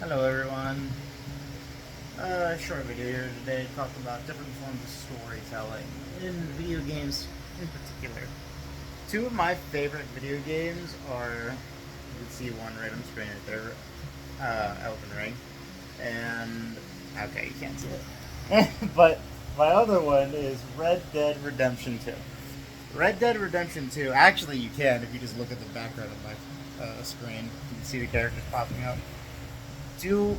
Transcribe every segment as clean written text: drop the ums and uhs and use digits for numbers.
Hello everyone. Short video here today talking about different forms of storytelling in video games in particular. Two of my favorite video games are, you can see one right on the screen right there, Elden Ring, and, okay, you can't see it. But my other one is Red Dead Redemption 2. Red Dead Redemption 2, actually you can if you just look at the background of my screen. You can see the characters popping up. Two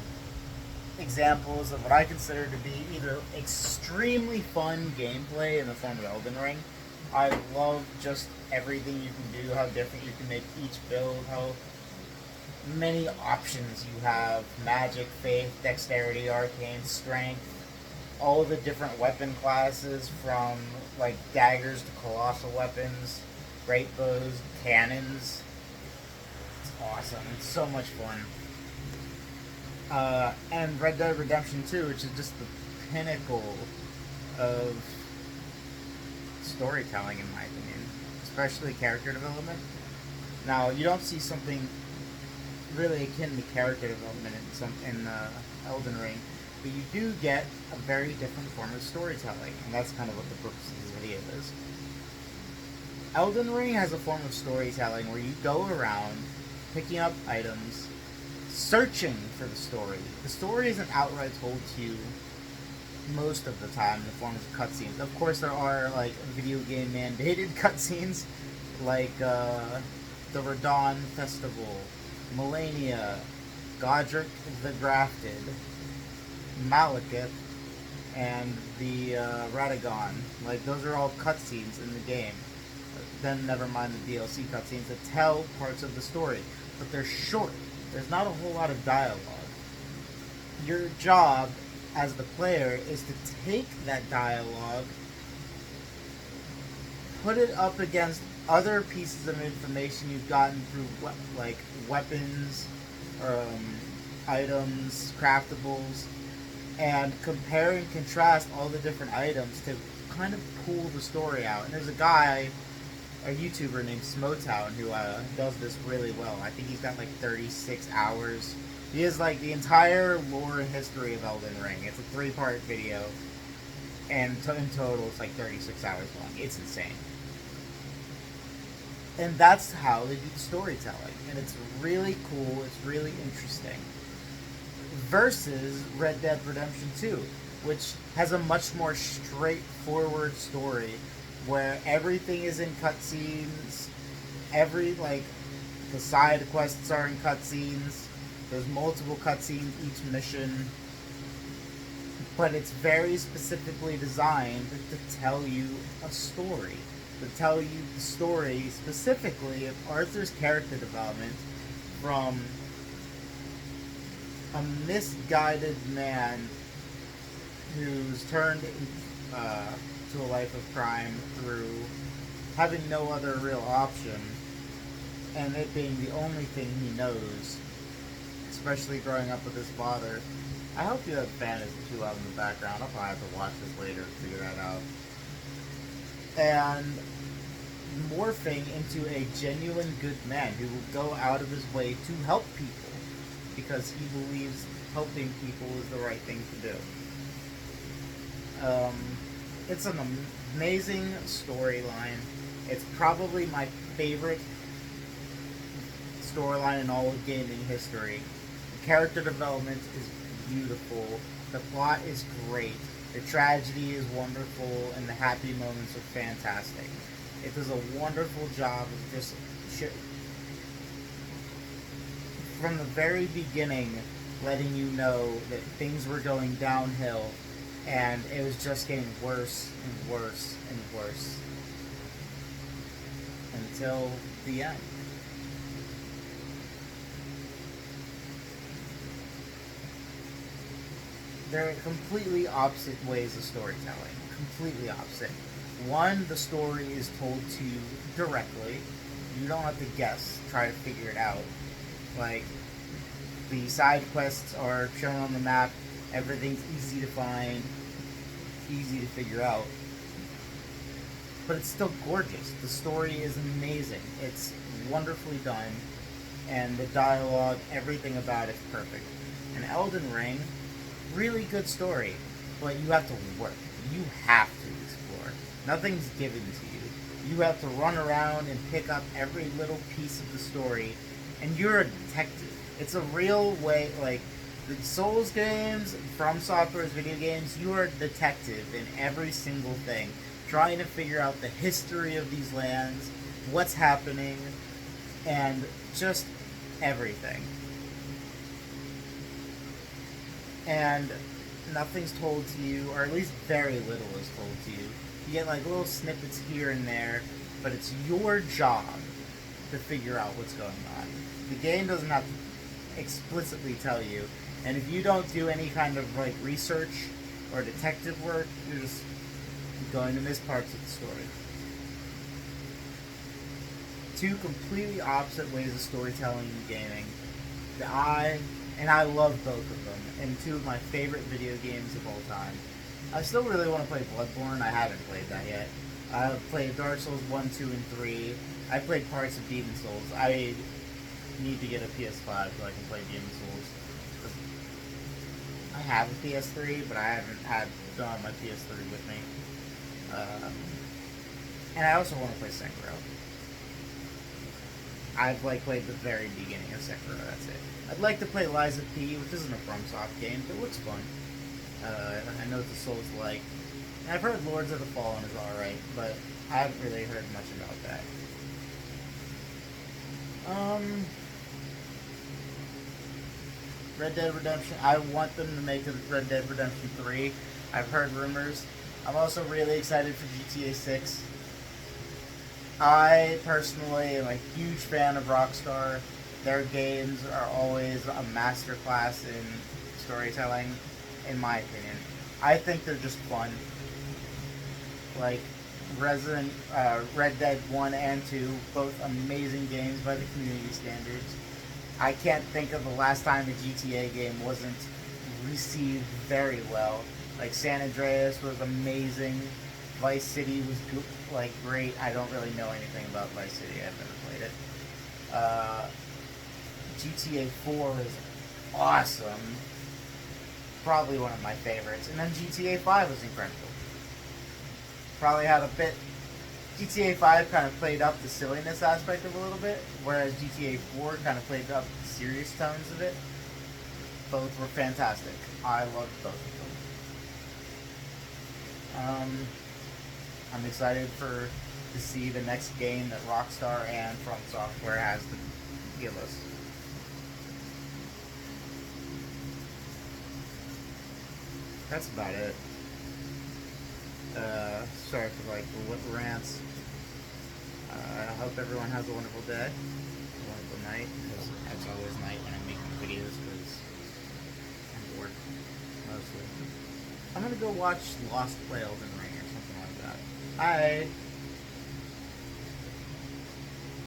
examples of what I consider to be either extremely fun gameplay in the form of Elden Ring. I love just everything you can do, how different you can make each build, how many options you have: magic, faith, dexterity, arcane, strength, all the different weapon classes from like daggers to colossal weapons, great bows, cannons. It's awesome. It's so much fun. And Red Dead Redemption 2, which is just the pinnacle of storytelling, in my opinion, especially character development. Now, you don't see something really akin to character development in Elden Ring, but you do get a very different form of storytelling, and that's kind of what the purpose of this video is. Elden Ring has a form of storytelling where you go around picking up items, searching for the story. The story isn't outright told to you most of the time in the form of cutscenes. Of course, there are like video game mandated cutscenes, like the Radon Festival, Melania, Godric the Grafted, Malekith, and the Radagon. Like, those are all cutscenes in the game. Then never mind the DLC cutscenes that tell parts of the story, but they're short. There's not a whole lot of dialogue. Your job as the player is to take that dialogue, put it up against other pieces of information you've gotten through, like weapons, items, craftables, and compare and contrast all the different items to kind of pull the story out. And there's a YouTuber named Smotown who does this really well. I think he's got like 36 hours. He has like the entire lore and history of Elden Ring. It's a 3-part video, and in total it's like 36 hours long. It's insane. And that's how they do the storytelling, and it's really cool. It's really interesting. Versus Red Dead Redemption 2, which has a much more straightforward story where everything is in cutscenes. The side quests are in cutscenes. There's multiple cutscenes each mission, but it's very specifically designed to tell you a story. To tell you the story specifically of Arthur's character development from a misguided man who's turned to a life of crime through having no other real option, and it being the only thing he knows, especially growing up with his father. I hope you have fantasy too loud in the background. I'll probably have to watch this later to figure that out. And morphing into a genuine good man who will go out of his way to help people because he believes helping people is the right thing to do. It's an amazing storyline. It's probably my favorite storyline in all of gaming history. The character development is beautiful. The plot is great. The tragedy is wonderful, and the happy moments are fantastic. It does a wonderful job of just from the very beginning letting you know that things were going downhill, and it was just getting worse and worse and worse until the end. They're completely opposite ways of storytelling. Completely opposite. One, the story is told to you directly. You don't have to guess, try to figure it out. Like, the side quests are shown on the map. Everything's easy to find, easy to figure out. But it's still gorgeous. The story is amazing. It's wonderfully done. And the dialogue, everything about it's perfect. An Elden Ring, really good story, but you have to work. You have to explore. Nothing's given to you. You have to run around and pick up every little piece of the story, and you're a detective. It's a real way, like the Souls games, From Software's video games, you are a detective in every single thing, trying to figure out the history of these lands, what's happening, and just everything. And nothing's told to you, or at least very little is told to you. You get like little snippets here and there, but it's your job to figure out what's going on. The game doesn't have to explicitly tell you, and if you don't do any kind of like research or detective work, you're just going to miss parts of the story. Two completely opposite ways of storytelling and gaming. I love both of them, and two of my favorite video games of all time. I still really want to play Bloodborne. I haven't played that yet. I've played Dark Souls 1, 2, and 3. I played parts of Demon Souls. I need to get a PS5 so I can play Demon Souls. I have a PS3, but I haven't done my PS3 with me. And I also want to play Sekiro. I've played the very beginning of Sekiro. That's it. I'd like to play Lies of P, which isn't a FromSoft game, but it looks fun. I know what the Souls like. And I've heard Lords of the Fallen is alright, but I haven't really heard much about that. Red Dead Redemption. I want them to make a Red Dead Redemption 3. I've heard rumors. I'm also really excited for GTA 6. I personally am a huge fan of Rockstar. Their games are always a masterclass in storytelling, in my opinion. I think they're just fun. Like Red Dead 1 and 2, both amazing games by the community standards. I can't think of the last time a GTA game wasn't received very well. Like San Andreas was amazing. Vice City was great. I don't really know anything about Vice City. I've never played it. GTA 4 is awesome. Probably one of my favorites. And then GTA 5 was incredible. Probably had a bit... GTA 5 kind of played up the silliness aspect of it a little bit, whereas GTA 4 kind of played up the serious tones of it. Both were fantastic. I loved both of them. I'm excited to see the next game that Rockstar and From Software has to give us. That's about it. Sorry for the rants. I hope everyone has a wonderful day, a wonderful night. Because it's always night when I'm making videos because I'm bored mostly. I'm gonna go watch Lost Play Elden Ring or something like that. Bye.